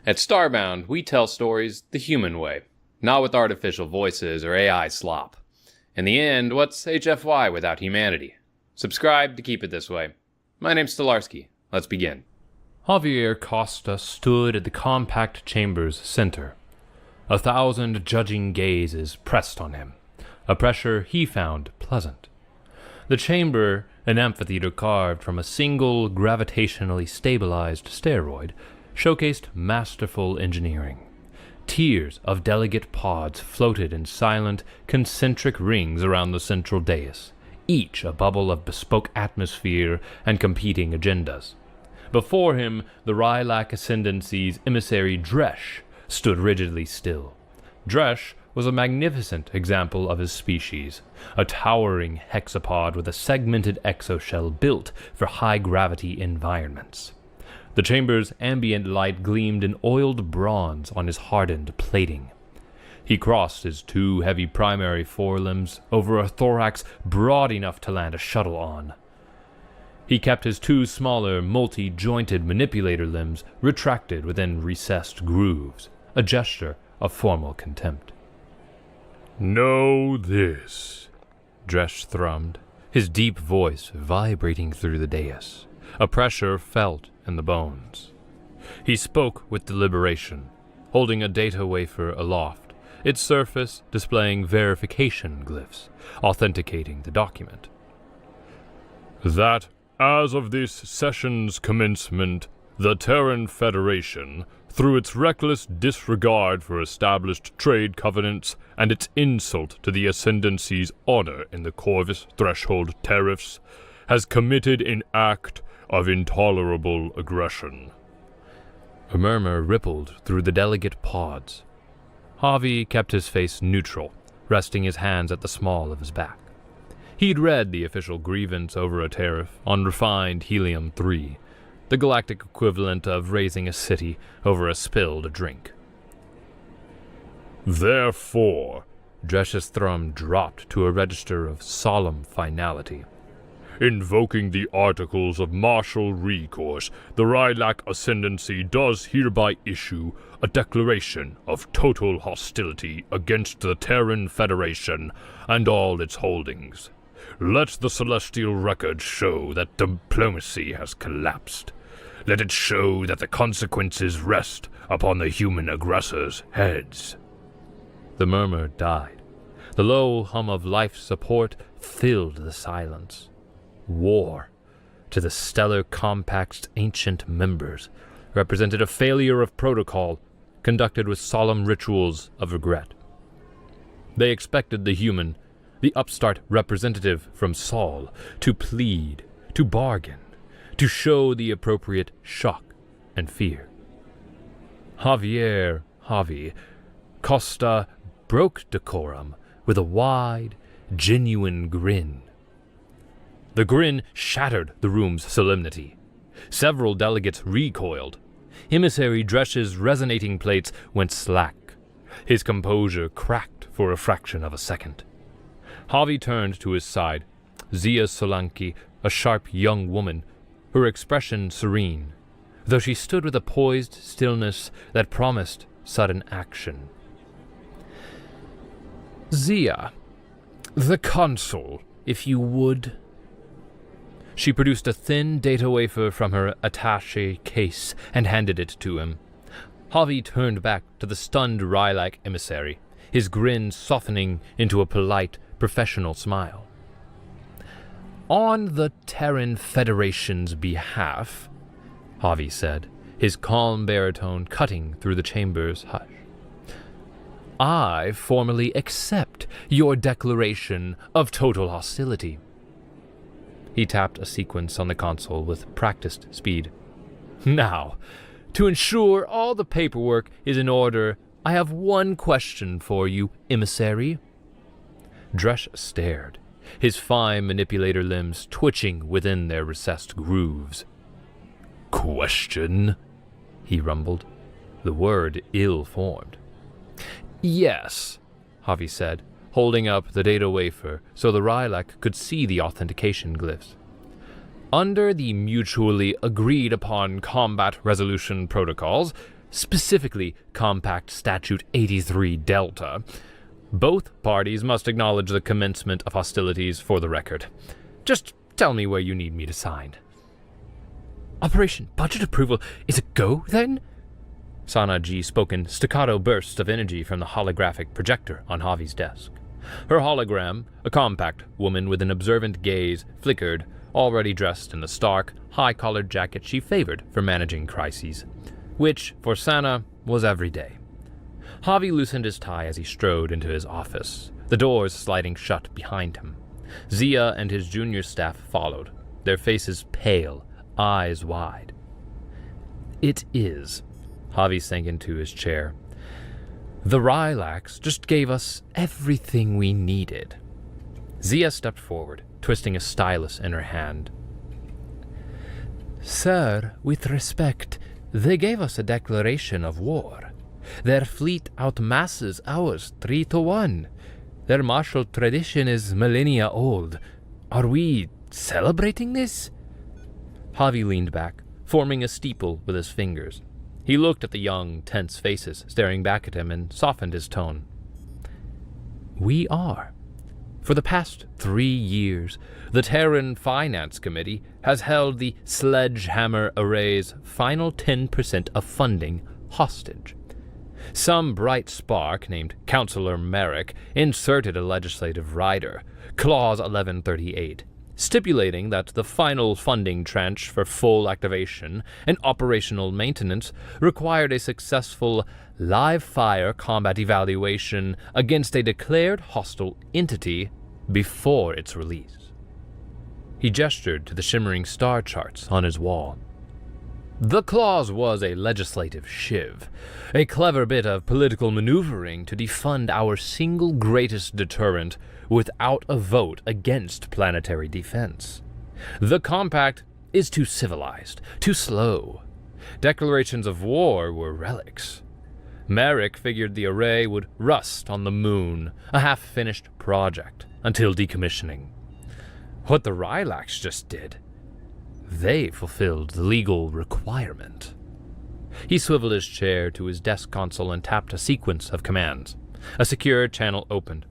At Starbound, we tell stories the human way, not with artificial voices or AI slop. In the end, what's HFY without humanity? Subscribe to keep it this way. My name's Stolarski. Let's begin. Javier Costa stood at the compact chamber's center. 1,000 judging gazes pressed on him, a pressure he found pleasant. The chamber, an amphitheater carved from a single gravitationally stabilized steroid, showcased masterful engineering. Tiers of delegate pods floated in silent, concentric rings around the central dais, each a bubble of bespoke atmosphere and competing agendas. Before him, the Rylac Ascendancy's emissary Dresh stood rigidly still. Dresh was a magnificent example of his species, a towering hexapod with a segmented exoshell built for high-gravity environments. The chamber's ambient light gleamed in oiled bronze on his hardened plating. He crossed his two heavy primary forelimbs over a thorax broad enough to land a shuttle on. He kept his two smaller, multi-jointed manipulator limbs retracted within recessed grooves, a gesture of formal contempt. "Know this," Dresh thrummed, his deep voice vibrating through the dais, a pressure felt in the bones. He spoke with deliberation, holding a data wafer aloft, its surface displaying verification glyphs, authenticating the document. "That, as of this session's commencement, the Terran Federation, through its reckless disregard for established trade covenants and its insult to the Ascendancy's honor in the Corvus Threshold tariffs, has committed an act of intolerable aggression." A murmur rippled through the delegate pods. Javi kept his face neutral, resting his hands at the small of his back. He'd read the official grievance over a tariff on refined helium-3, the galactic equivalent of raising a city over a spilled drink. "Therefore," Dresh's thrum dropped to a register of solemn finality, "invoking the Articles of Martial Recourse, the Rylac Ascendancy does hereby issue a declaration of total hostility against the Terran Federation and all its holdings. Let the celestial record show that diplomacy has collapsed. Let it show that the consequences rest upon the human aggressors' heads." The murmur died. The low hum of life support filled the silence. War, to the Stellar Compact's ancient members, represented a failure of protocol conducted with solemn rituals of regret. They expected the human, the upstart representative from Sol, to plead, to bargain, to show the appropriate shock and fear. Javi Costa broke decorum with a wide, genuine grin. The grin shattered the room's solemnity. Several delegates recoiled. Emissary Dresh's resonating plates went slack. His composure cracked for a fraction of a second. Javi turned to his side, Zia Solanki, a sharp young woman, her expression serene, though she stood with a poised stillness that promised sudden action. "Zia, the consul, if you would." She produced a thin data wafer from her attaché case and handed it to him. Javi turned back to the stunned Rylac emissary, his grin softening into a polite, professional smile. "On the Terran Federation's behalf," Javi said, his calm baritone cutting through the chamber's hush, "I formally accept your declaration of total hostility." He tapped a sequence on the console with practiced speed. "Now, to ensure all the paperwork is in order, I have one question for you, emissary." Dresh stared, his fine manipulator limbs twitching within their recessed grooves. "Question?" he rumbled, the word ill-formed. "Yes," Javi said, holding up the data wafer so the Rylac could see the authentication glyphs. "Under the mutually agreed-upon combat resolution protocols, specifically Compact Statute 83 Delta. Both parties must acknowledge the commencement of hostilities for the record. Just tell me where you need me to sign. Operation Budget Approval is a go, then? Sana G spoke in staccato bursts of energy from the holographic projector on Javi's desk. Her hologram, a compact woman with an observant gaze, flickered, already dressed in the stark, high-collared jacket she favored for managing crises, which, for Sana, was every day. Javi loosened his tie as he strode into his office, the doors sliding shut behind him. Zia and his junior staff followed, their faces pale, eyes wide. It is. Javi sank into his chair. The Rylax just gave us everything we needed. Zia stepped forward, twisting a stylus in her hand. Sir, with respect, they gave us a declaration of war. Their fleet outmasses ours 3-1. Their martial tradition is millennia old. Are we celebrating this? Javi leaned back, forming a steeple with his fingers. He looked at the young, tense faces staring back at him and softened his tone. We are. For the past 3 years, the Terran Finance Committee has held the Sledgehammer Array's final 10% of funding hostage. Some bright spark named Councillor Merrick inserted a legislative rider, Clause 1138, stipulating that the final funding tranche for full activation and operational maintenance required a successful live-fire combat evaluation against a declared hostile entity before its release. He gestured to the shimmering star charts on his wall. The clause was a legislative shiv, a clever bit of political maneuvering to defund our single greatest deterrent without a vote against planetary defense. The compact is too civilized, too slow. Declarations of war were relics. Merrick figured the array would rust on the moon, a half-finished project, until decommissioning. What the Rylax just did, they fulfilled the legal requirement. He swiveled his chair to his desk console and tapped a sequence of commands. A secure channel opened.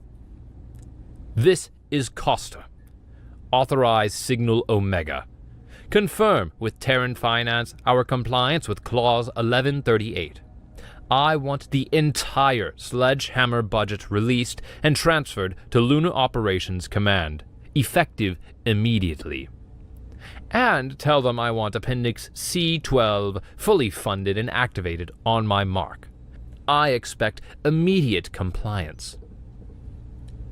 This is Costa. Authorize Signal Omega. Confirm with Terran Finance our compliance with Clause 1138. I want the entire Sledgehammer budget released and transferred to Lunar Operations Command, effective immediately. And tell them I want Appendix C-12 fully funded and activated on my mark. I expect immediate compliance.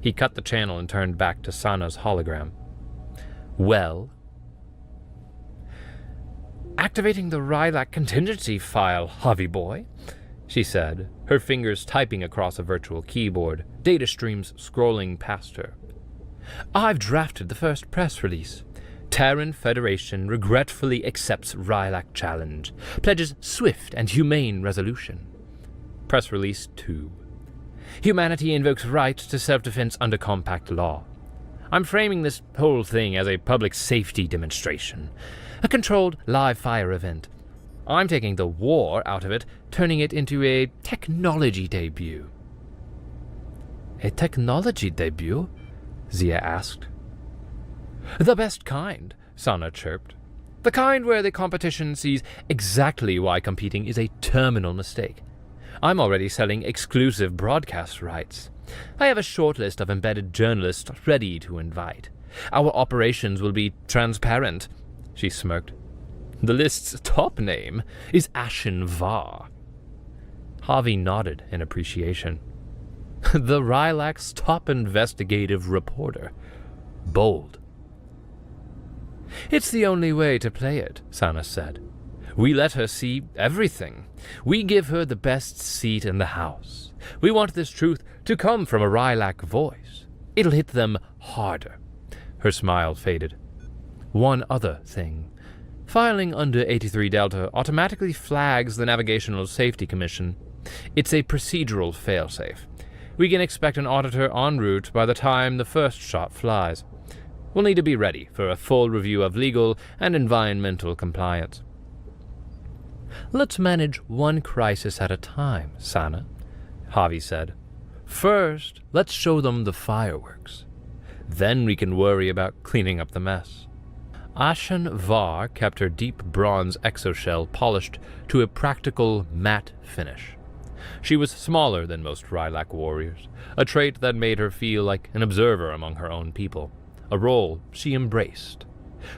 He cut the channel and turned back to Sana's hologram. Well? Activating the Rylac contingency file, Javi boy, she said, her fingers typing across a virtual keyboard, data streams scrolling past her. I've drafted the first press release. Terran Federation regretfully accepts Rylac challenge, pledges swift and humane resolution. Press release 2. Humanity invokes right to self-defense under compact law. I'm framing this whole thing as a public safety demonstration, a controlled live-fire event. I'm taking the war out of it, turning it into a technology debut. A technology debut? Zia asked. The best kind, Sana chirped. The kind where the competition sees exactly why competing is a terminal mistake. I'm already selling exclusive broadcast rights. I have a short list of embedded journalists ready to invite. Our operations will be transparent, she smirked. The list's top name is Ashen Va. Javi nodded in appreciation. The Rylac's top investigative reporter. Bold. It's the only way to play it, Sana said. We let her see everything. We give her the best seat in the house. We want this truth to come from a Rylac voice. It'll hit them harder. Her smile faded. One other thing. Filing under 83 Delta automatically flags the Navigational Safety Commission. It's a procedural failsafe. We can expect an auditor en route by the time the first shot flies. We'll need to be ready for a full review of legal and environmental compliance. Let's manage one crisis at a time, Sana, Javi said. First, let's show them the fireworks. Then we can worry about cleaning up the mess. Ashen Var kept her deep bronze exoshell polished to a practical matte finish. She was smaller than most Rylak warriors, a trait that made her feel like an observer among her own people, a role she embraced.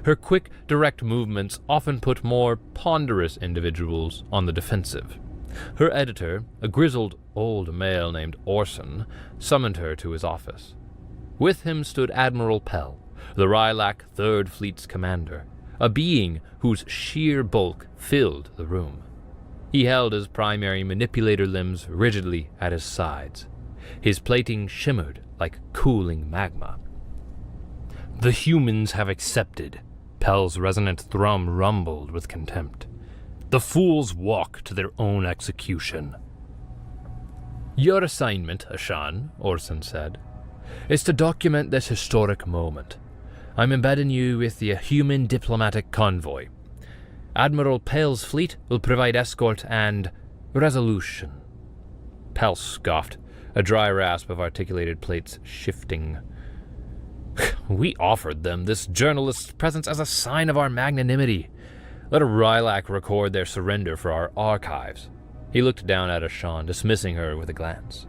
Her quick, direct movements often put more ponderous individuals on the defensive. Her editor, a grizzled old male named Orson, summoned her to his office. With him stood Admiral Pell, the Rylak Third Fleet's commander, a being whose sheer bulk filled the room. He held his primary manipulator limbs rigidly at his sides. His plating shimmered like cooling magma. The humans have accepted. Pell's resonant thrum rumbled with contempt. The fools walk to their own execution. Your assignment, Ashan, Orson said, is to document this historic moment. I'm embedding you with the human diplomatic convoy. Admiral Pell's fleet will provide escort and resolution. Pell scoffed, a dry rasp of articulated plates shifting. We offered them this journalist's presence as a sign of our magnanimity. Let a Rylak record their surrender for our archives. He looked down at Ashan, dismissing her with a glance.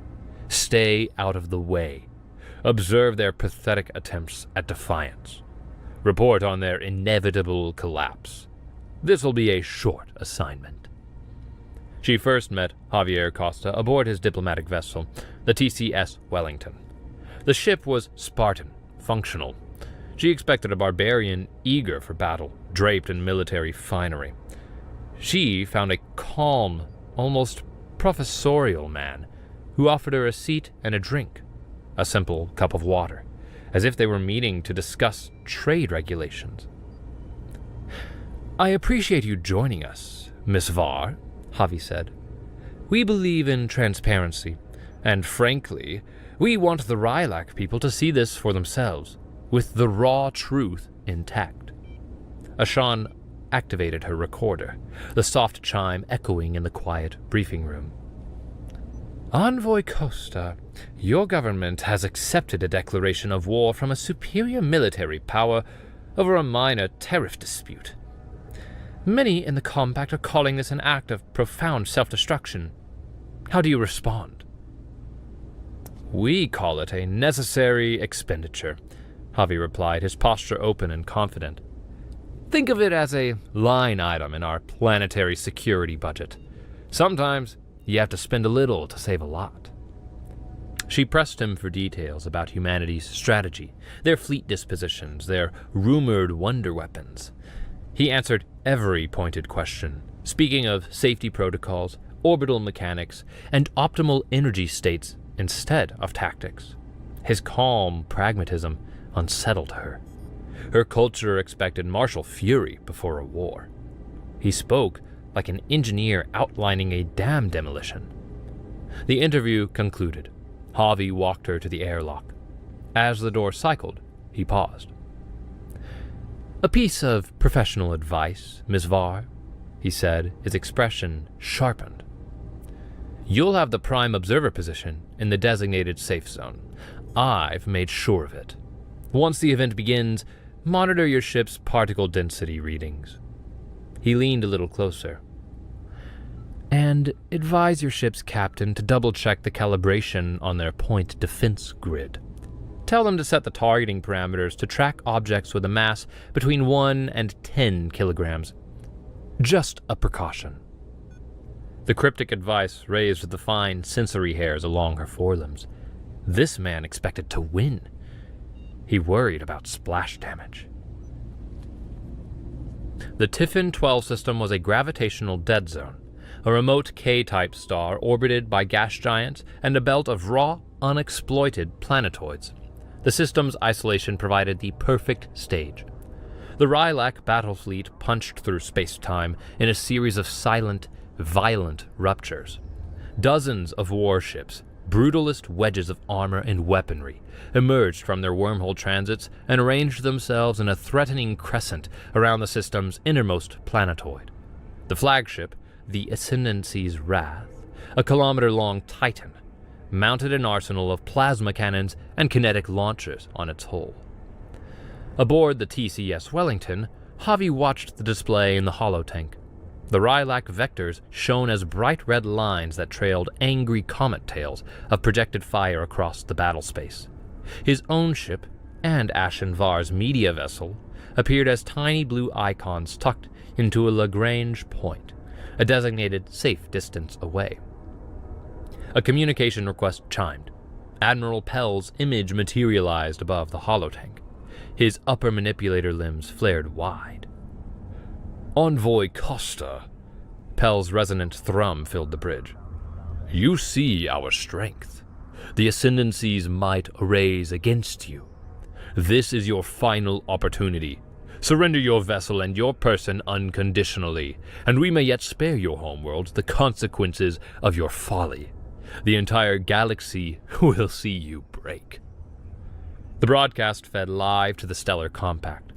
Stay out of the way. Observe their pathetic attempts at defiance. Report on their inevitable collapse. This will be a short assignment. She first met Javier Costa aboard his diplomatic vessel, the TCS Wellington. The ship was Spartan, functional. She expected a barbarian eager for battle, draped in military finery. She found a calm, almost professorial man who offered her a seat and a drink, a simple cup of water, as if they were meeting to discuss trade regulations. I appreciate you joining us, Miss Var, Javi said. We believe in transparency, and frankly, we want the Rylak people to see this for themselves, with the raw truth intact. Ashan activated her recorder, the soft chime echoing in the quiet briefing room. Envoy Costa, your government has accepted a declaration of war from a superior military power over a minor tariff dispute. Many in the Compact are calling this an act of profound self-destruction. How do you respond? We call it a necessary expenditure, Javi replied, his posture open and confident. Think of it as a line item in our planetary security budget. Sometimes you have to spend a little to save a lot. She pressed him for details about humanity's strategy, their fleet dispositions, their rumored wonder weapons. He answered every pointed question, speaking of safety protocols, orbital mechanics, and optimal energy states instead of tactics. His calm pragmatism unsettled her. Her culture expected martial fury before a war. He spoke like an engineer outlining a dam demolition. The interview concluded. Javi walked her to the airlock. As the door cycled, he paused. A piece of professional advice, Miss Var, he said, his expression sharpened. You'll have the prime observer position in the designated safe zone. I've made sure of it. Once the event begins, monitor your ship's particle density readings. He leaned a little closer. And advise your ship's captain to double-check the calibration on their point defense grid. Tell them to set the targeting parameters to track objects with a mass between 1 and 10 kilograms. Just a precaution. The cryptic advice raised the fine sensory hairs along her forelimbs. This man expected to win. He worried about splash damage. The Tiffin 12 system was a gravitational dead zone, a remote K-type star orbited by gas giants and a belt of raw, unexploited planetoids. The system's isolation provided the perfect stage. The Rylak battle fleet punched through space-time in a series of silent, violent ruptures. Dozens of warships, brutalist wedges of armor and weaponry, emerged from their wormhole transits and arranged themselves in a threatening crescent around the system's innermost planetoid. The flagship, the Ascendancy's Wrath, a kilometer-long Titan, mounted an arsenal of plasma cannons and kinetic launchers on its hull. Aboard the TCS Wellington, Javi watched the display in the holotank. The Rylac vectors shone as bright red lines that trailed angry comet tails of projected fire across the battle space. His own ship, and Ashen Var's media vessel, appeared as tiny blue icons tucked into a Lagrange point, a designated safe distance away. A communication request chimed. Admiral Pell's image materialized above the holotank. His upper manipulator limbs flared wide. "Envoy Costa," Pell's resonant thrum filled the bridge. "You see our strength. The Ascendancy's might arrays against you. This is your final opportunity. Surrender your vessel and your person unconditionally, and we may yet spare your homeworld the consequences of your folly. The entire galaxy will see you break." The broadcast fed live to the stellar compact.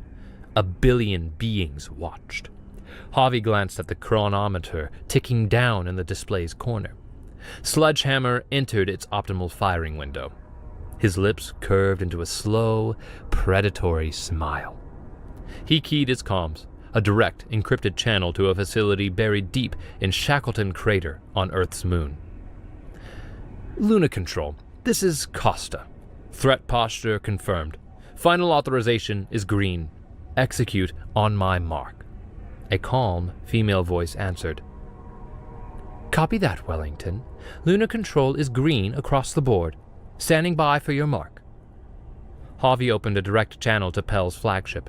1 billion beings watched. Javi glanced at the chronometer ticking down in the display's corner. Sledgehammer entered its optimal firing window. His lips curved into a slow, predatory smile. He keyed his comms, a direct, encrypted channel to a facility buried deep in Shackleton Crater on Earth's moon. "Luna Control, this is Costa. Threat posture confirmed. Final authorization is green. Execute on my mark." A calm, female voice answered. "Copy that, Wellington. Luna Control is green across the board. Standing by for your mark." Javi opened a direct channel to Pell's flagship.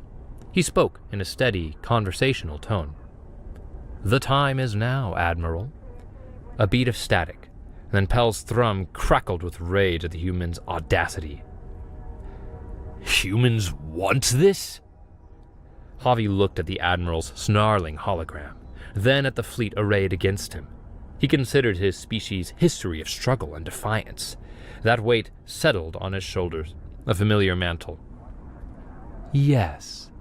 He spoke in a steady, conversational tone. "The time is now, Admiral." A beat of static, and then Pell's thrum crackled with rage at the human's audacity. "Humans want this?" Javi looked at the Admiral's snarling hologram, then at the fleet arrayed against him. He considered his species' history of struggle and defiance. That weight settled on his shoulders, a familiar mantle. "Yes."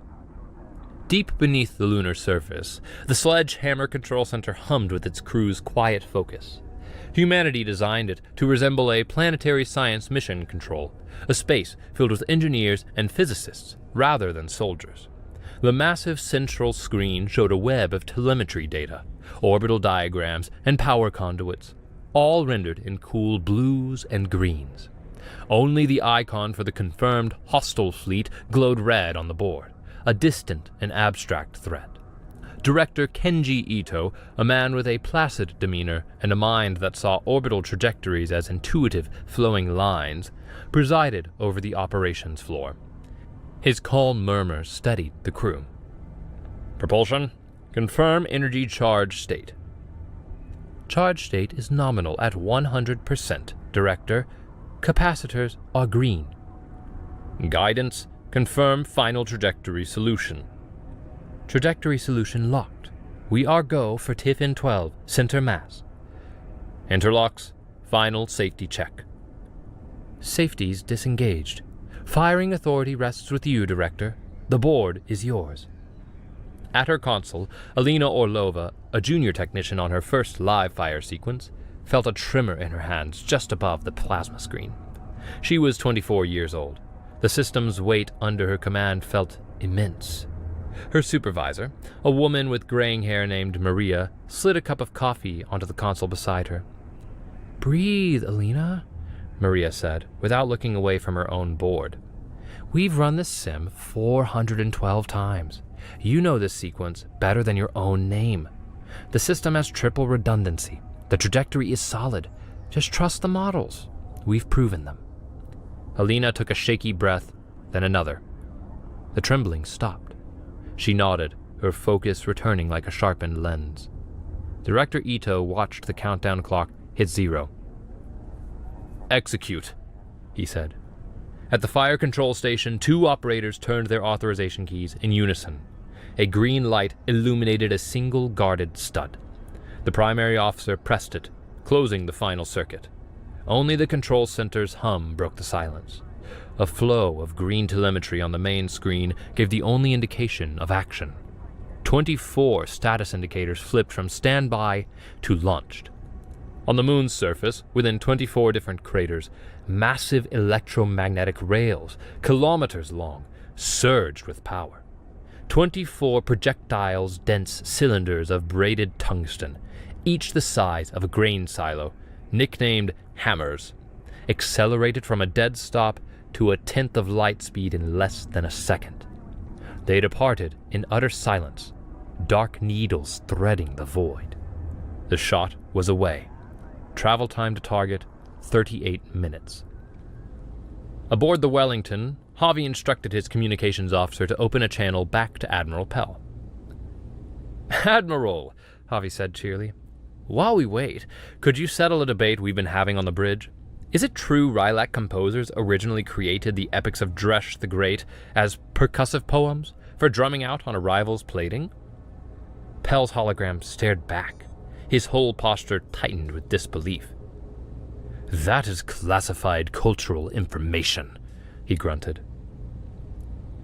Deep beneath the lunar surface, the Sledgehammer Control Center hummed with its crew's quiet focus. Humanity designed it to resemble a planetary science mission control, a space filled with engineers and physicists rather than soldiers. The massive central screen showed a web of telemetry data, orbital diagrams, and power conduits, all rendered in cool blues and greens. Only the icon for the confirmed hostile fleet glowed red on the board, a distant and abstract threat. Director Kenji Ito, a man with a placid demeanor and a mind that saw orbital trajectories as intuitive, flowing lines, presided over the operations floor. His calm murmur steadied the crew. "Propulsion, confirm energy charge state." "Charge state is nominal at 100%, Director. Capacitors are green." "Guidance, confirm final trajectory solution." "Trajectory solution locked. We are go for Tiffin 12, center mass." "Interlocks, final safety check." "Safety's disengaged. Firing authority rests with you, Director. The board is yours." At her console, Alina Orlova, a junior technician on her first live fire sequence, felt a tremor in her hands just above the plasma screen. She was 24 years old. The system's weight under her command felt immense. Her supervisor, a woman with graying hair named Maria, slid a cup of coffee onto the console beside her. "Breathe, Alina," Maria said, without looking away from her own board. "We've run this sim 412 times. You know this sequence better than your own name. The system has triple redundancy. The trajectory is solid. Just trust the models. We've proven them." Alina took a shaky breath, then another. The trembling stopped. She nodded, her focus returning like a sharpened lens. Director Ito watched the countdown clock hit 0. "Execute," he said. At the fire control station, 2 operators turned their authorization keys in unison. A green light illuminated a single guarded stud. The primary officer pressed it, closing the final circuit. Only the control center's hum broke the silence. A flow of green telemetry on the main screen gave the only indication of action. 24 status indicators flipped from standby to launched. On the moon's surface, within 24 different craters, massive electromagnetic rails, kilometers long, surged with power. 24 projectiles-dense cylinders of braided tungsten, each the size of a grain silo, nicknamed hammers, accelerated from a dead stop to a tenth of light speed in less than a second. They departed in utter silence, dark needles threading the void. The shot was away. Travel time to target, 38 minutes. Aboard the Wellington, Javi instructed his communications officer to open a channel back to Admiral Pell. "Admiral," Javi said cheerily, "while we wait, could you settle a debate we've been having on the bridge? Is it true Rylak composers originally created the epics of Dresh the Great as percussive poems for drumming out on a rival's plating?" Pell's hologram stared back. His whole posture tightened with disbelief. "That is classified cultural information," he grunted.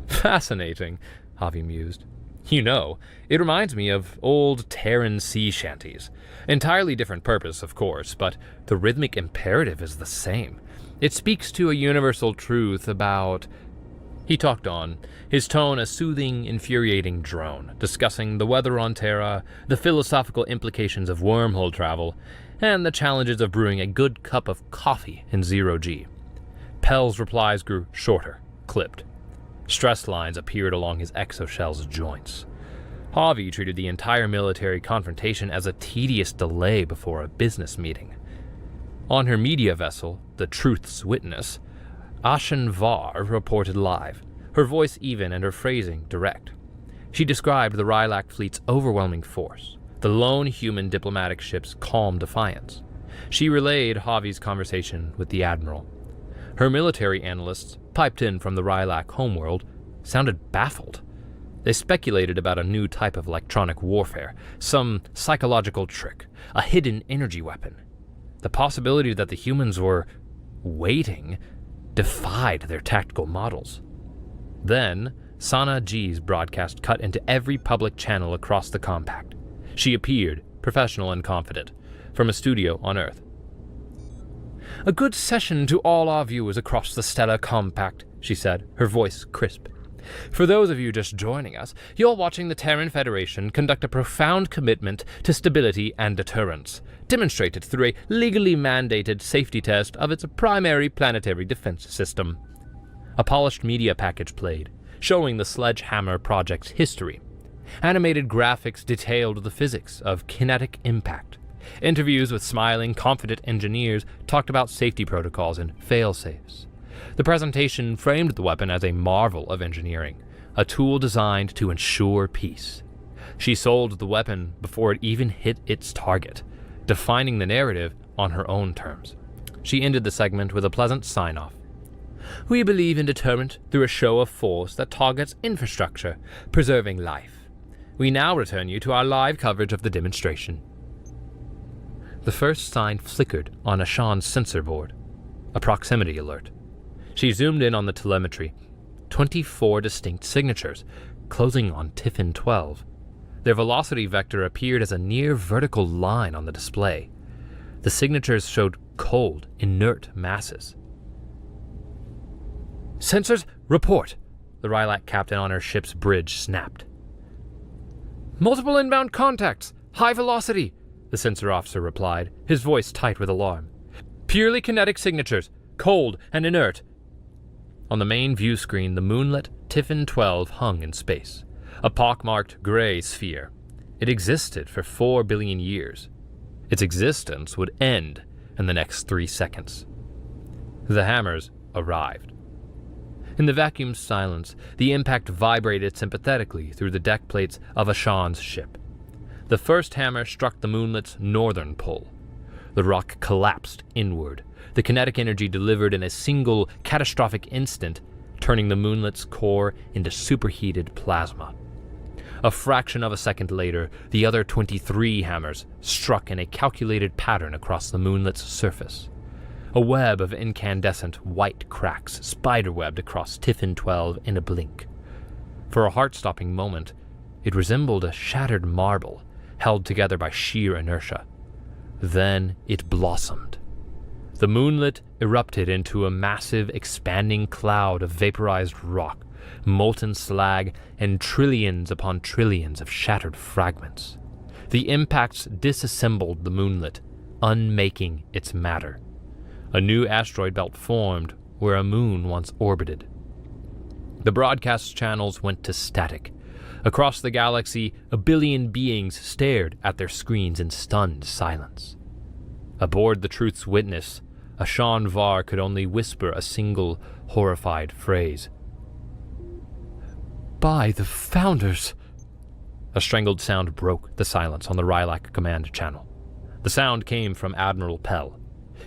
"Fascinating," Javi mused. "You know, it reminds me of old Terran sea shanties. Entirely different purpose, of course, but the rhythmic imperative is the same. It speaks to a universal truth about..." He talked on, his tone a soothing, infuriating drone, discussing the weather on Terra, the philosophical implications of wormhole travel, and the challenges of brewing a good cup of coffee in zero-G. Pell's replies grew shorter, clipped. Stress lines appeared along his exoshell's joints. Javi treated the entire military confrontation as a tedious delay before a business meeting. On her media vessel, the Truth's Witness, Ashen Var reported live, her voice even and her phrasing direct. She described the Rylak fleet's overwhelming force, the lone human diplomatic ship's calm defiance. She relayed Javi's conversation with the Admiral. Her military analysts, piped in from the Rylak homeworld, sounded baffled. They speculated about a new type of electronic warfare, some psychological trick, a hidden energy weapon. The possibility that the humans were waiting defied their tactical models. Then, Sana G's broadcast cut into every public channel across the compact. She appeared, professional and confident, from a studio on Earth. "A good session to all our viewers across the stellar compact," she said, her voice crisp. "For those of you just joining us, you're watching the Terran Federation conduct a profound commitment to stability and deterrence, demonstrated through a legally mandated safety test of its primary planetary defense system." A polished media package played, showing the Sledgehammer project's history. Animated graphics detailed the physics of kinetic impact. Interviews with smiling, confident engineers talked about safety protocols and fail-safes. The presentation framed the weapon as a marvel of engineering, a tool designed to ensure peace. She sold the weapon before it even hit its target, defining the narrative on her own terms. She ended the segment with a pleasant sign-off. "We believe in deterrent through a show of force that targets infrastructure, preserving life. We now return you to our live coverage of the demonstration." The first sign flickered on Ashan's sensor board, a proximity alert. She zoomed in on the telemetry. 24 distinct signatures, closing on Tiffin 12. Their velocity vector appeared as a near vertical line on the display. The signatures showed cold, inert masses. "Sensors, report!" the Rylak captain on her ship's bridge snapped. "Multiple inbound contacts! High velocity!" the sensor officer replied, his voice tight with alarm. "Purely kinetic signatures, cold and inert." On the main view screen, the moonlit Tiffin 12 hung in space, a pockmarked gray sphere. It existed for 4 billion years. Its existence would end in the next 3 seconds. The hammers arrived. In the vacuum silence, the impact vibrated sympathetically through the deck plates of Ashan's ship. The first hammer struck the moonlet's northern pole. The rock collapsed inward, the kinetic energy delivered in a single catastrophic instant, turning the moonlet's core into superheated plasma. A fraction of a second later, the other 23 hammers struck in a calculated pattern across the moonlet's surface. A web of incandescent white cracks spiderwebbed across Tiffin 12 in a blink. For a heart-stopping moment, It resembled a shattered marble, held together by sheer inertia. Then it blossomed. The moonlet erupted into a massive, expanding cloud of vaporized rock, molten slag, and trillions upon trillions of shattered fragments. The impacts disassembled the moonlet, unmaking its matter. A new asteroid belt formed where a moon once orbited. The broadcast channels went to static. Across the galaxy, a billion beings stared at their screens in stunned silence. Aboard the Truth's Witness, Ashan Var could only whisper a single, horrified phrase. "By the Founders!" A strangled sound broke the silence on the Rylak command channel. The sound came from Admiral Pell.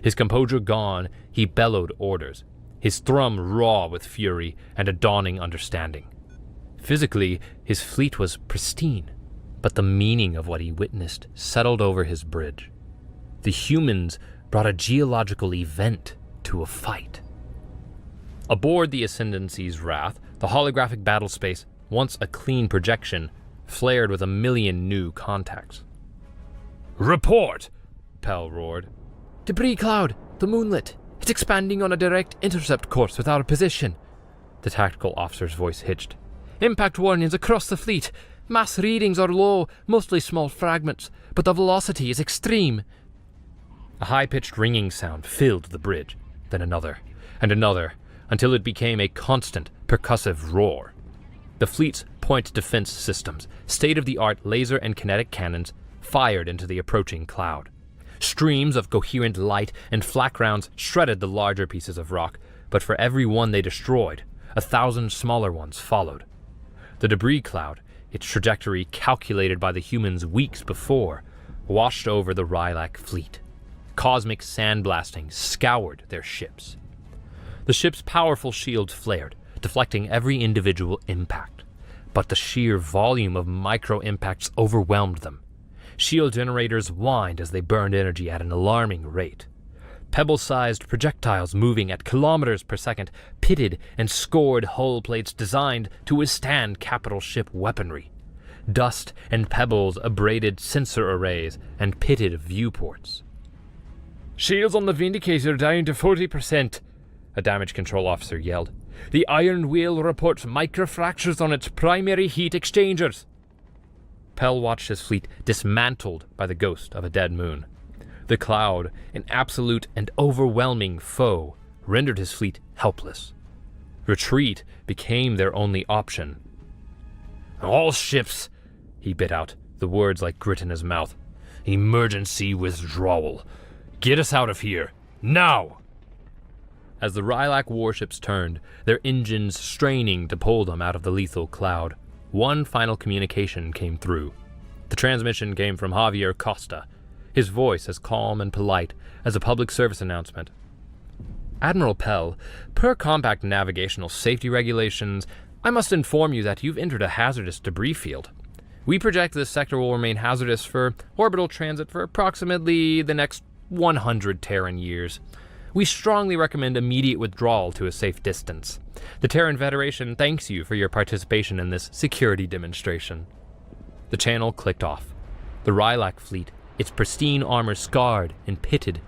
His composure gone, he bellowed orders, his thrum raw with fury and a dawning understanding. Physically, his fleet was pristine, but the meaning of what he witnessed settled over his bridge. The humans brought a geological event to a fight. Aboard the Ascendancy's Wrath, the holographic battlespace, once a clean projection, flared with a million new contacts. Report! Pell roared. "Debris cloud, the moonlet. It's expanding on a direct intercept course with our position." The tactical officer's voice hitched. "Impact warnings across the fleet. Mass readings are low, mostly small fragments, but the velocity is extreme." A high-pitched ringing sound filled the bridge, then another, and another, until it became a constant, percussive roar. The fleet's point defense systems, state-of-the-art laser and kinetic cannons, fired into the approaching cloud. Streams of coherent light and flak rounds shredded the larger pieces of rock, but for every one they destroyed, 1,000 smaller ones followed. The debris cloud, its trajectory calculated by the humans weeks before, washed over the Rylak fleet. Cosmic sandblasting scoured their ships. The ship's powerful shields flared, deflecting every individual impact, but the sheer volume of micro-impacts overwhelmed them. Shield generators whined as they burned energy at an alarming rate. Pebble-sized projectiles moving at kilometers per second pitted and scored hull plates designed to withstand capital ship weaponry. Dust and pebbles abraded sensor arrays and pitted viewports. "Shields on the Vindicator down to 40%, a damage control officer yelled. "The Iron Wheel reports microfractures on its primary heat exchangers." Pell watched his fleet dismantled by the ghost of a dead moon. The cloud, an absolute and overwhelming foe, rendered his fleet helpless. Retreat became their only option. "All ships," he bit out, the words like grit in his mouth. "Emergency withdrawal. Get us out of here, now!" As the Rylak warships turned, their engines straining to pull them out of the lethal cloud, one final communication came through. The transmission came from Javier Costa, his voice as calm and polite as a public service announcement. "Admiral Pell, per compact navigational safety regulations, I must inform you that you've entered a hazardous debris field. We project this sector will remain hazardous for orbital transit for approximately the next 100 Terran years. We strongly recommend immediate withdrawal to a safe distance. The Terran Federation thanks you for your participation in this security demonstration." The channel clicked off. The Rylak fleet, its pristine armor scarred and pitted,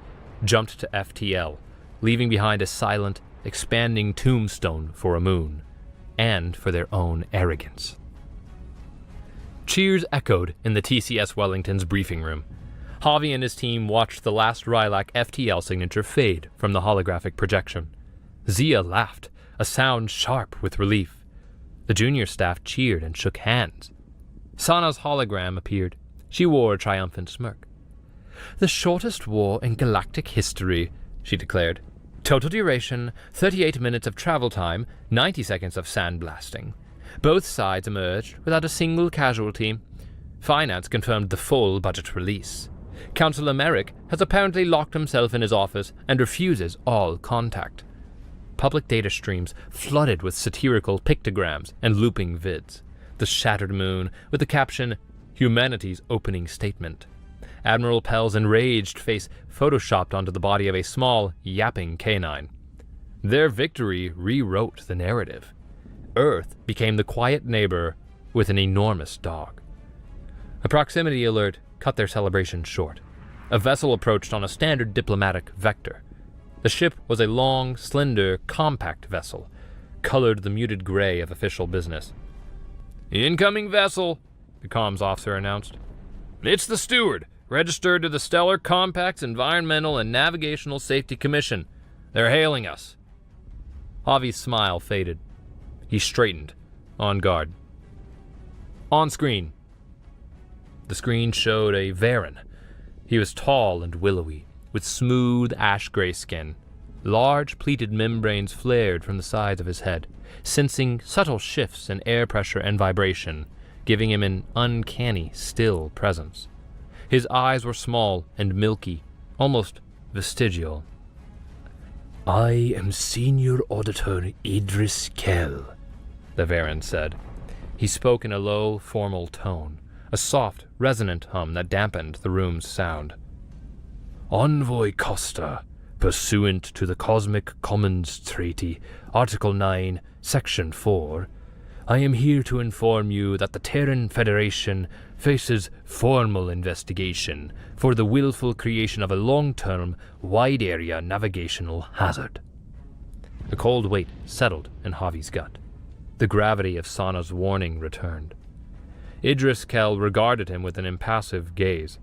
jumped to FTL, leaving behind a silent, expanding tombstone for a moon, and for their own arrogance. Cheers echoed in the TCS Wellington's briefing room. Javi and his team watched the last Rylak FTL signature fade from the holographic projection. Zia laughed, a sound sharp with relief. The junior staff cheered and shook hands. Sana's hologram appeared. She wore a triumphant smirk. "The shortest war in galactic history," she declared. "Total duration, 38 minutes of travel time, 90 seconds of sandblasting. Both sides emerged without a single casualty. Finance confirmed the full budget release. Councillor Merrick has apparently locked himself in his office and refuses all contact." Public data streams flooded with satirical pictograms and looping vids. The shattered moon with the caption, "Humanity's opening statement." Admiral Pell's enraged face photoshopped onto the body of a small, yapping canine. Their victory rewrote the narrative. Earth became the quiet neighbor with an enormous dog. A proximity alert cut their celebration short. A vessel approached on a standard diplomatic vector. The ship was a long, slender, compact vessel, colored the muted gray of official business. "Incoming vessel," the comms officer announced. "It's the Steward, registered to the Stellar Compact's Environmental and Navigational Safety Commission. They're hailing us." Javi's smile faded. He straightened, on guard. On screen. The screen showed a Varen. He was tall and willowy, with smooth ash-gray skin. Large pleated membranes flared from the sides of his head, sensing subtle shifts in air pressure and vibration, giving him an uncanny, still presence. His eyes were small and milky, almost vestigial. "I am Senior Auditor Idris Kell," the Varen said. He spoke in a low, formal tone, a soft, resonant hum that dampened the room's sound. "Envoy Costa, pursuant to the Cosmic Commons Treaty, Article 9, Section 4, I am here to inform you that the Terran Federation faces formal investigation for the willful creation of a long-term, wide-area navigational hazard." A cold weight settled in Javi's gut. The gravity of Sana's warning returned. Idris Kell regarded him with an impassive gaze.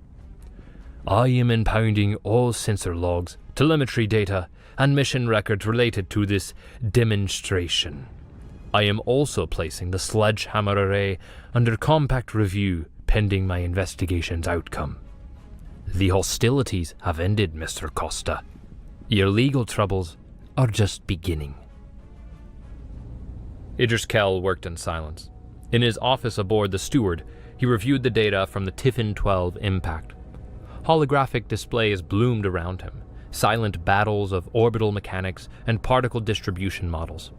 "I am impounding all sensor logs, telemetry data, and mission records related to this demonstration. I am also placing the sledgehammer array under compact review pending my investigation's outcome. The hostilities have ended, Mr. Costa. Your legal troubles are just beginning." Idris Kell worked in silence. In his office aboard the Steward, he reviewed the data from the Tiffin 12 impact. Holographic displays bloomed around him, silent battles of orbital mechanics and particle distribution models.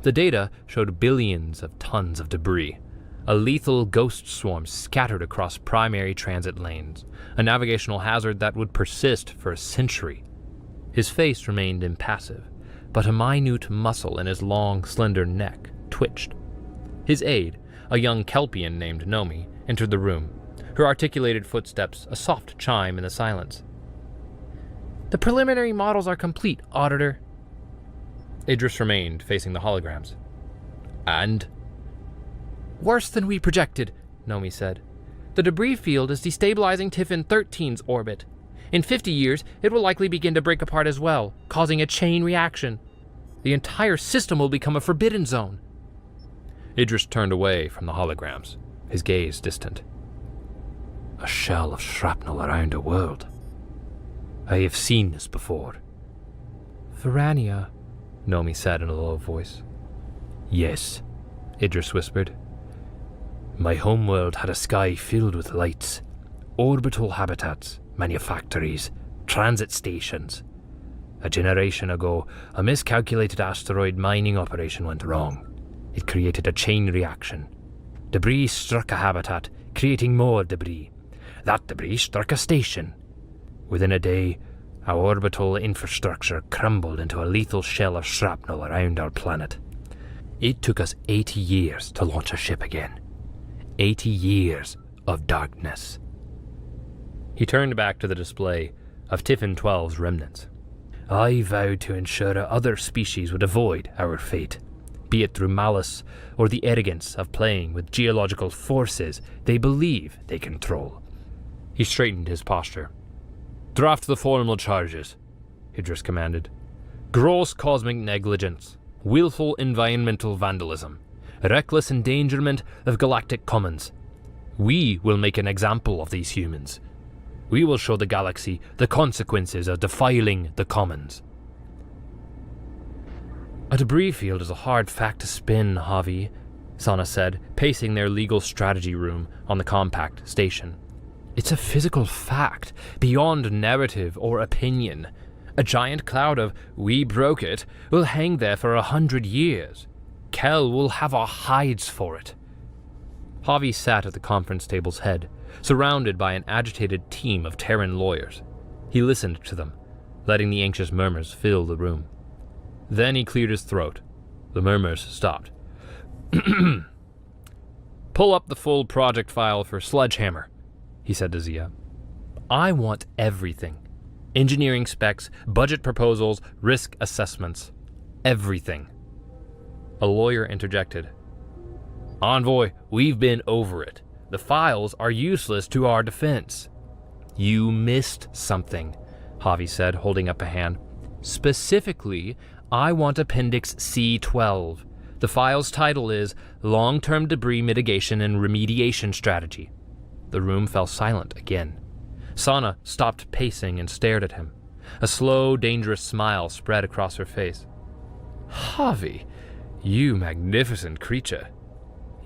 The data showed billions of tons of debris, a lethal ghost swarm scattered across primary transit lanes, a navigational hazard that would persist for a century. His face remained impassive, but a minute muscle in his long, slender neck twitched. His aide, a young Kelpian named Nomi, entered the room, her articulated footsteps a soft chime in the silence. "The preliminary models are complete, Auditor." Idris remained facing the holograms. "And?" "Worse than we projected," Nomi said. "The debris field is destabilizing Tiffin 13's orbit. In 50 years, it will likely begin to break apart as well, causing a chain reaction. The entire system will become a forbidden zone." Idris turned away from the holograms, his gaze distant. "A shell of shrapnel around a world. I have seen this before." "Verania," Nomi said in a low voice. "Yes," Idris whispered. "My homeworld had a sky filled with lights, orbital habitats, manufactories, transit stations. A generation ago, a miscalculated asteroid mining operation went wrong. It created a chain reaction. Debris struck a habitat, creating more debris. That debris struck a station. Within a day, our orbital infrastructure crumbled into a lethal shell of shrapnel around our planet. It took us 80 years to launch a ship again. 80 years of darkness." He turned back to the display of Tiffin 12's remnants. "I vowed to ensure other species would avoid our fate, be it through malice or the arrogance of playing with geological forces they believe they control." He straightened his posture. "Draft the formal charges," Idris commanded. "Gross cosmic negligence, willful environmental vandalism, reckless endangerment of galactic commons. We will make an example of these humans. We will show the galaxy the consequences of defiling the commons." "A debris field is a hard fact to spin, Javi," Sana said, pacing their legal strategy room on the compact station. "It's a physical fact, beyond narrative or opinion. A giant cloud of 'we broke it' will hang there for 100 years. Kell will have our hides for it." Javi sat at the conference table's head, surrounded by an agitated team of Terran lawyers. He listened to them, letting the anxious murmurs fill the room. Then he cleared his throat. The murmurs stopped. Pull up the full project file for Sledgehammer, he said to Zia. I want everything. Engineering specs, budget proposals, risk assessments. Everything. A lawyer interjected. Envoy, we've been over it. The files are useless to our defense. You missed something, Javi said, holding up a hand. Specifically, I want Appendix C12. The file's title is Long-Term Debris Mitigation and Remediation Strategy. The room fell silent again. Sana stopped pacing and stared at him. A slow, dangerous smile spread across her face. Javi, you magnificent creature.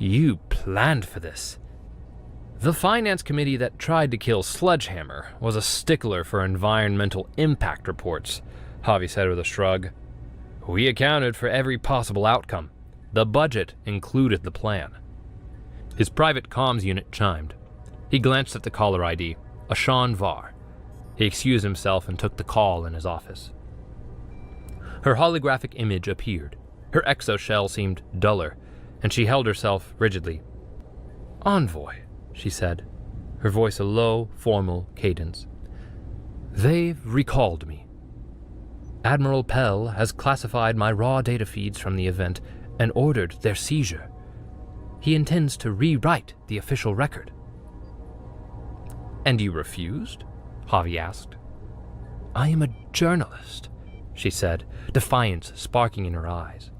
You planned for this. The finance committee that tried to kill Sledgehammer was a stickler for environmental impact reports, Javi said with a shrug. We accounted for every possible outcome. The budget included the plan. His private comms unit chimed. He glanced at the caller ID, Ashan Var. He excused himself and took the call in his office. Her holographic image appeared. Her exoshell seemed duller, and she held herself rigidly. Envoy, she said, her voice a low, formal cadence. They've recalled me. Admiral Pell has classified my raw data feeds from the event and ordered their seizure. He intends to rewrite the official record. And you refused? Javi asked. I am a journalist, she said, defiance sparking in her eyes.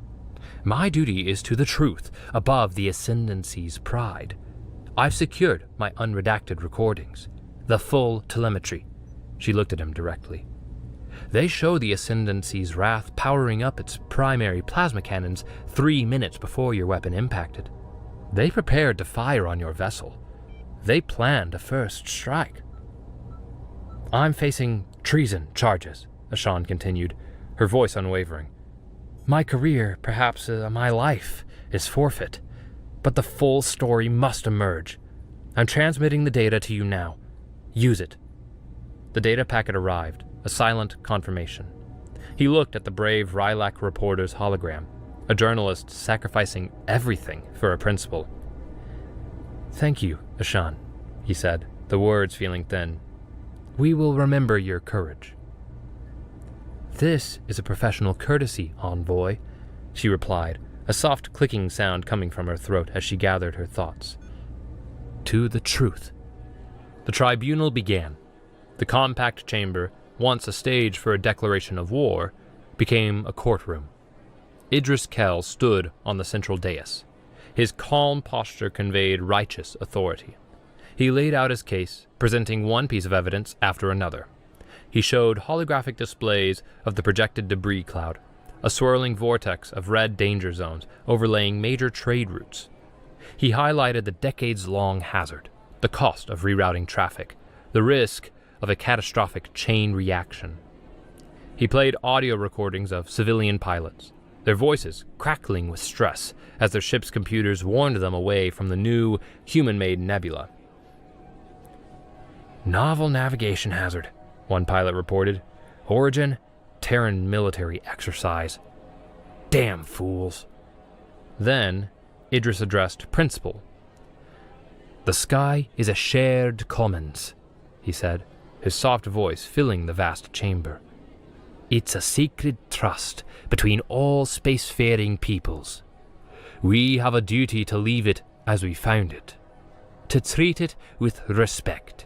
My duty is to the truth above the Ascendancy's pride. I've secured my unredacted recordings, the full telemetry. She looked at him directly. They show the Ascendancy's wrath powering up its primary plasma cannons 3 minutes before your weapon impacted. They prepared to fire on your vessel. They planned a first strike. I'm facing treason charges, Ashan continued, her voice unwavering. My career, perhaps my life, is forfeit, but the full story must emerge. I'm transmitting the data to you now. Use it. The data packet arrived, a silent confirmation. He looked at the brave Rylac reporter's hologram, a journalist sacrificing everything for a principle. Thank you, Ashan, he said, the words feeling thin. We will remember your courage. This is a professional courtesy, Envoy, she replied, a soft clicking sound coming from her throat as she gathered her thoughts. To the truth. The tribunal began. The compact chamber, once a stage for a declaration of war, became a courtroom. Idris Kell stood on the central dais. His calm posture conveyed righteous authority. He laid out his case, presenting one piece of evidence after another. He showed holographic displays of the projected debris cloud, a swirling vortex of red danger zones overlaying major trade routes. He highlighted the decades-long hazard, the cost of rerouting traffic, the risk of a catastrophic chain reaction. He played audio recordings of civilian pilots, their voices crackling with stress as their ship's computers warned them away from the new, human-made nebula. Novel navigation hazard, one pilot reported. Origin, Terran military exercise. Damn fools. Then, Idris addressed Principal. The sky is a shared commons, he said, his soft voice filling the vast chamber. It's a sacred trust between all spacefaring peoples. We have a duty to leave it as we found it, to treat it with respect.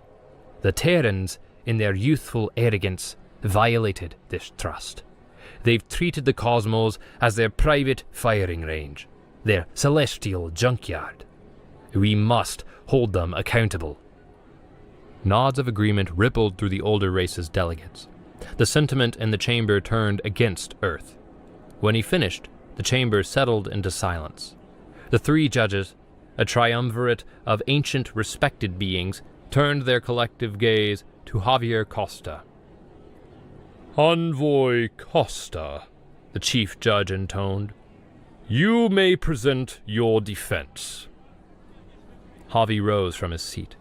The Terrans, in their youthful arrogance, violated this trust. They've treated the cosmos as their private firing range, their celestial junkyard. We must hold them accountable. Nods of agreement rippled through the older race's delegates. The sentiment in the chamber turned against Earth. When he finished, the chamber settled into silence. The three judges, a triumvirate of ancient respected beings, turned their collective gaze to Javier Costa. Envoy Costa, the chief judge intoned, you may present your defense. Javi rose from his seat.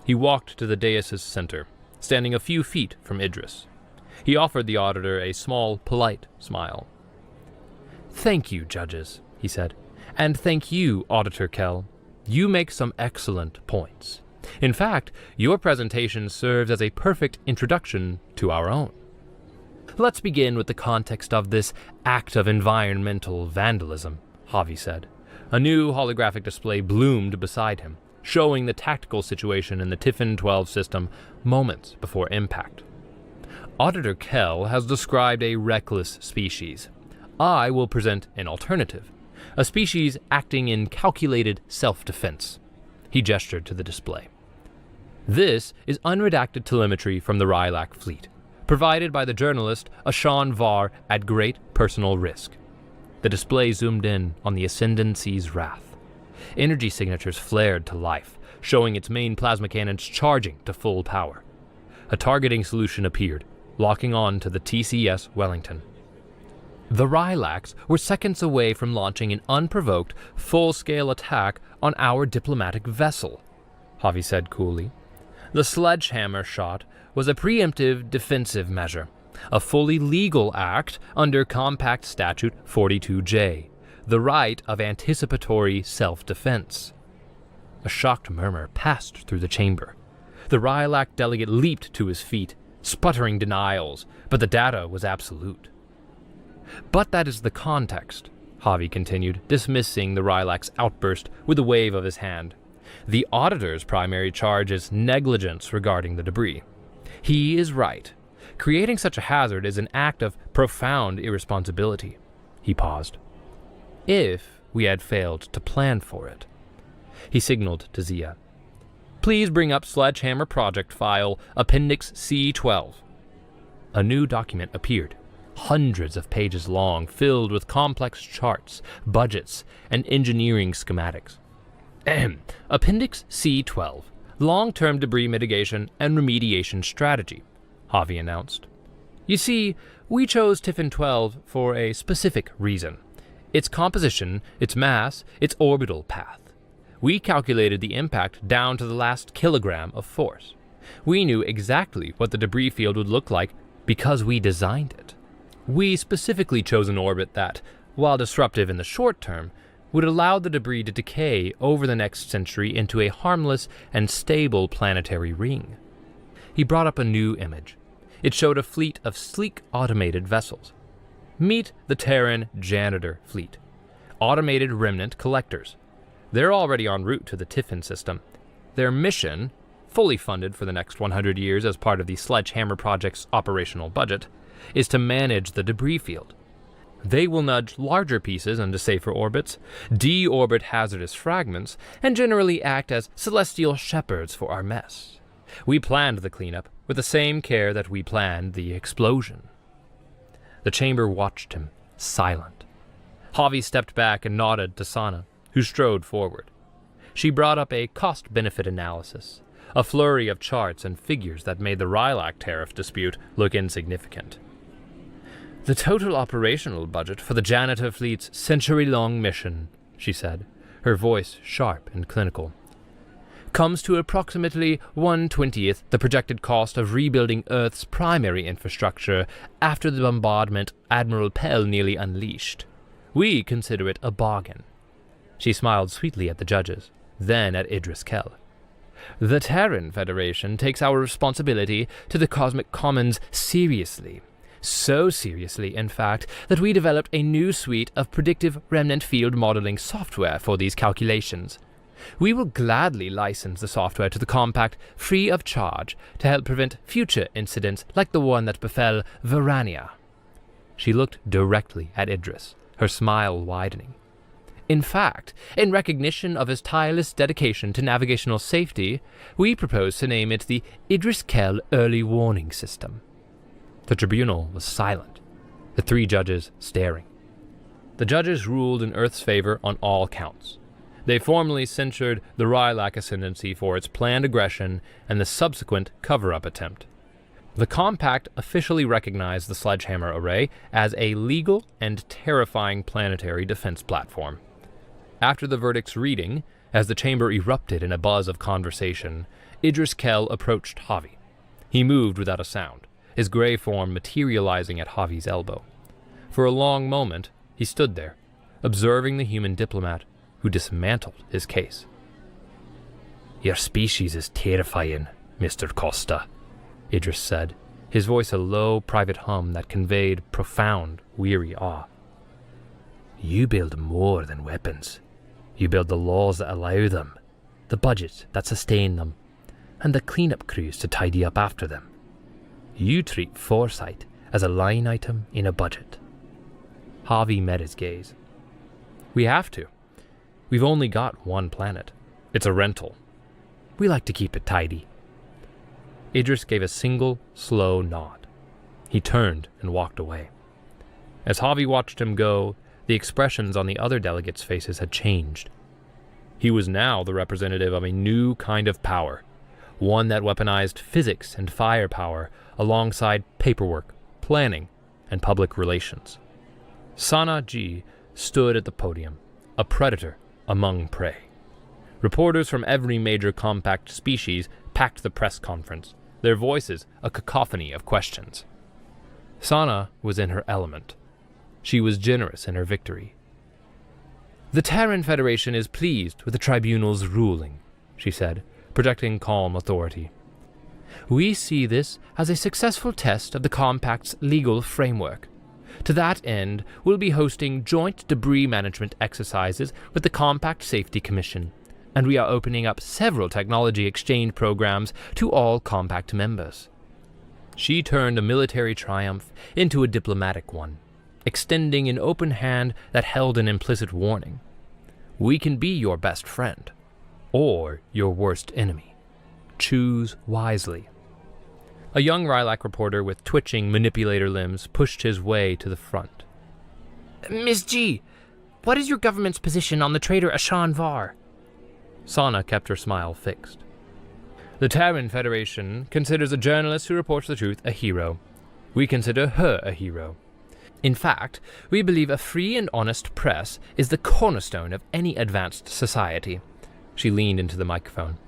He walked to the dais' center, standing a few feet from Idris. He offered the auditor a small, polite smile. Thank you, judges, he said, and thank you, Auditor Kell. You make some excellent points. In fact, your presentation serves as a perfect introduction to our own. Let's begin with the context of this act of environmental vandalism, Javi said. A new holographic display bloomed beside him, showing the tactical situation in the Tiffin 12 system moments before impact. Auditor Kell has described a reckless species. I will present an alternative, a species acting in calculated self-defense. He gestured to the display. This is unredacted telemetry from the Rylac fleet, provided by the journalist Ashan Var at great personal risk. The display zoomed in on the Ascendancy's wrath. Energy signatures flared to life, showing its main plasma cannons charging to full power. A targeting solution appeared, locking on to the TCS Wellington. The Rylacs were seconds away from launching an unprovoked, full-scale attack on our diplomatic vessel, Javi said coolly. The sledgehammer shot was a preemptive defensive measure, a fully legal act under Compact Statute 42J, the right of anticipatory self-defense. A shocked murmur passed through the chamber. The Rylac delegate leaped to his feet, sputtering denials, but the data was absolute. But that is the context, Javi continued, dismissing the Rylac's outburst with a wave of his hand. The auditor's primary charge is negligence regarding the debris. He is right. Creating such a hazard is an act of profound irresponsibility. He paused. If we had failed to plan for it. He signaled to Zia. Please bring up Sledgehammer Project File, Appendix C12. A new document appeared, hundreds of pages long, filled with complex charts, budgets, and engineering schematics. Appendix C12, Long-Term Debris Mitigation and Remediation Strategy, Javi announced. You see, we chose Tiffin 12 for a specific reason. Its composition, its mass, its orbital path. We calculated the impact down to the last kilogram of force. We knew exactly what the debris field would look like because we designed it. We specifically chose an orbit that, while disruptive in the short term, would allow the debris to decay over the next century into a harmless and stable planetary ring. He brought up a new image. It showed a fleet of sleek automated vessels. Meet the Terran Janitor Fleet, automated remnant collectors. They're already en route to the Tiffin system. Their mission, fully funded for the next 100 years as part of the Sledgehammer Project's operational budget, is to manage the debris field. They will nudge larger pieces into safer orbits, deorbit hazardous fragments, and generally act as celestial shepherds for our mess. We planned the cleanup with the same care that we planned the explosion. The chamber watched him, silent. Javi stepped back and nodded to Sana, who strode forward. She brought up a cost-benefit analysis, a flurry of charts and figures that made the Rylac tariff dispute look insignificant. The total operational budget for the janitor fleet's century-long mission, she said, her voice sharp and clinical, comes to approximately 1/20th the projected cost of rebuilding Earth's primary infrastructure after the bombardment Admiral Pell nearly unleashed. We consider it a bargain. She smiled sweetly at the judges, then at Idris Kell. The Terran Federation takes our responsibility to the Cosmic Commons seriously. So seriously, in fact, that we developed a new suite of predictive remnant field modeling software for these calculations. We will gladly license the software to the Compact free of charge to help prevent future incidents like the one that befell Verania. She looked directly at Idris, her smile widening. In fact, in recognition of his tireless dedication to navigational safety, we propose to name it the Idris Kell Early Warning System. The tribunal was silent, the three judges staring. The judges ruled in Earth's favor on all counts. They formally censured the Rylac Ascendancy for its planned aggression and the subsequent cover-up attempt. The Compact officially recognized the Sledgehammer Array as a legal and terrifying planetary defense platform. After the verdict's reading, as the chamber erupted in a buzz of conversation, Idris Kell approached Javi. He moved without a sound, his gray form materializing at Javi's elbow. For a long moment, he stood there, observing the human diplomat who dismantled his case. Your species is terrifying, Mr. Costa, Idris said, his voice a low, private hum that conveyed profound, weary awe. You build more than weapons. You build the laws that allow them, the budget that sustain them, and the cleanup crews to tidy up after them. You treat foresight as a line item in a budget. Javi met his gaze. We have to. We've only got one planet. It's a rental. We like to keep it tidy. Idris gave a single, slow nod. He turned and walked away. As Javi watched him go, the expressions on the other delegates' faces had changed. He was now the representative of a new kind of power, one that weaponized physics and firepower alongside paperwork, planning, and public relations. Sana G stood at the podium, a predator among prey. Reporters from every major compact species packed the press conference, their voices a cacophony of questions. Sana was in her element. She was generous in her victory. The Terran Federation is pleased with the tribunal's ruling, she said, projecting calm authority. We see this as a successful test of the Compact's legal framework. To that end, we'll be hosting joint debris management exercises with the Compact Safety Commission, and we are opening up several technology exchange programs to all Compact members. She turned a military triumph into a diplomatic one, extending an open hand that held an implicit warning. We can be your best friend, or your worst enemy. Choose wisely. A young Rylac reporter with twitching manipulator limbs pushed his way to the front. Miss G, what is your government's position on the traitor Ashan Var? Sana kept her smile fixed. The Terran Federation considers a journalist who reports the truth a hero. We consider her a hero. In fact, we believe a free and honest press is the cornerstone of any advanced society. She leaned into the microphone.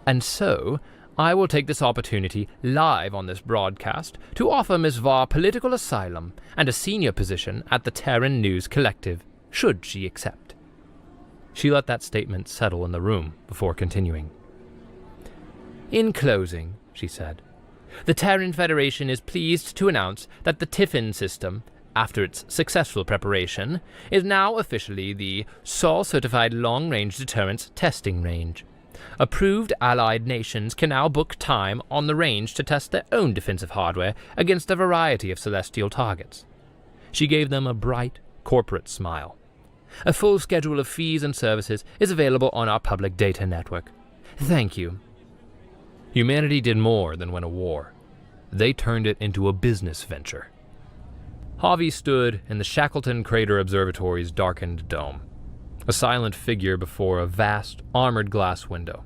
And so, I will take this opportunity live on this broadcast to offer Ms. Var political asylum and a senior position at the Terran News Collective, should she accept. She let that statement settle in the room before continuing. In closing, she said, the Terran Federation is pleased to announce that the Tiffin system, after its successful preparation, is now officially the Sol-certified long-range deterrence testing range. Approved allied nations can now book time on the range to test their own defensive hardware against a variety of celestial targets. She gave them a bright, corporate smile. A full schedule of fees and services is available on our public data network. Thank you. Humanity did more than win a war. They turned it into a business venture. Javi stood in the Shackleton Crater Observatory's darkened dome, a silent figure before a vast, armored glass window.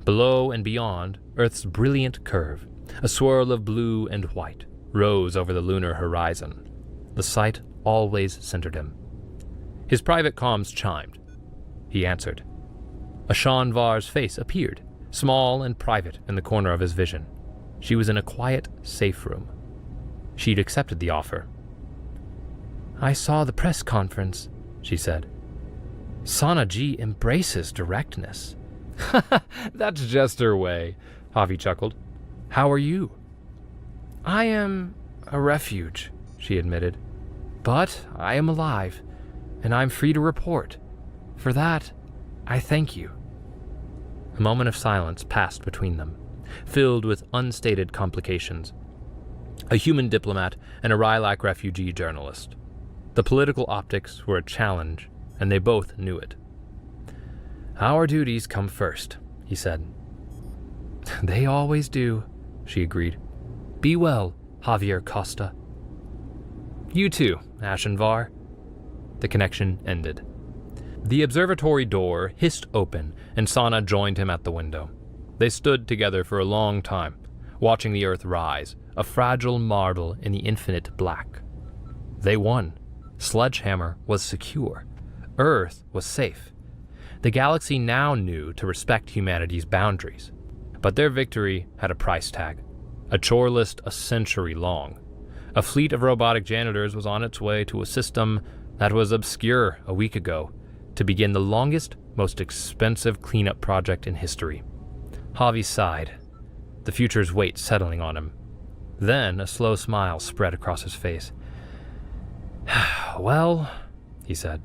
Below and beyond, Earth's brilliant curve, a swirl of blue and white, rose over the lunar horizon. The sight always centered him. His private comms chimed. He answered. Ashan Var's face appeared, small and private in the corner of his vision. She was in a quiet, safe room. She'd accepted the offer. I saw the press conference, she said. Sana G embraces directness. That's just her way, Javi chuckled. How are you? I am a refuge, she admitted. But I am alive, and I'm free to report. For that, I thank you. A moment of silence passed between them, filled with unstated complications. A human diplomat and a Rylac refugee journalist. The political optics were a challenge, and they both knew it. Our duties come first, he said. They always do, she agreed. Be well, Javier Costa. You too, Ashan Var. The connection ended. The observatory door hissed open, and Sana joined him at the window. They stood together for a long time, watching the Earth rise, a fragile marble in the infinite black. They won. Sledgehammer was secure. Earth was safe. The galaxy now knew to respect humanity's boundaries. But their victory had a price tag, a chore list a century long. A fleet of robotic janitors was on its way to a system that was obscure a week ago, to begin the longest, most expensive cleanup project in history. Javi sighed, the future's weight settling on him. Then a slow smile spread across his face. Well, he said,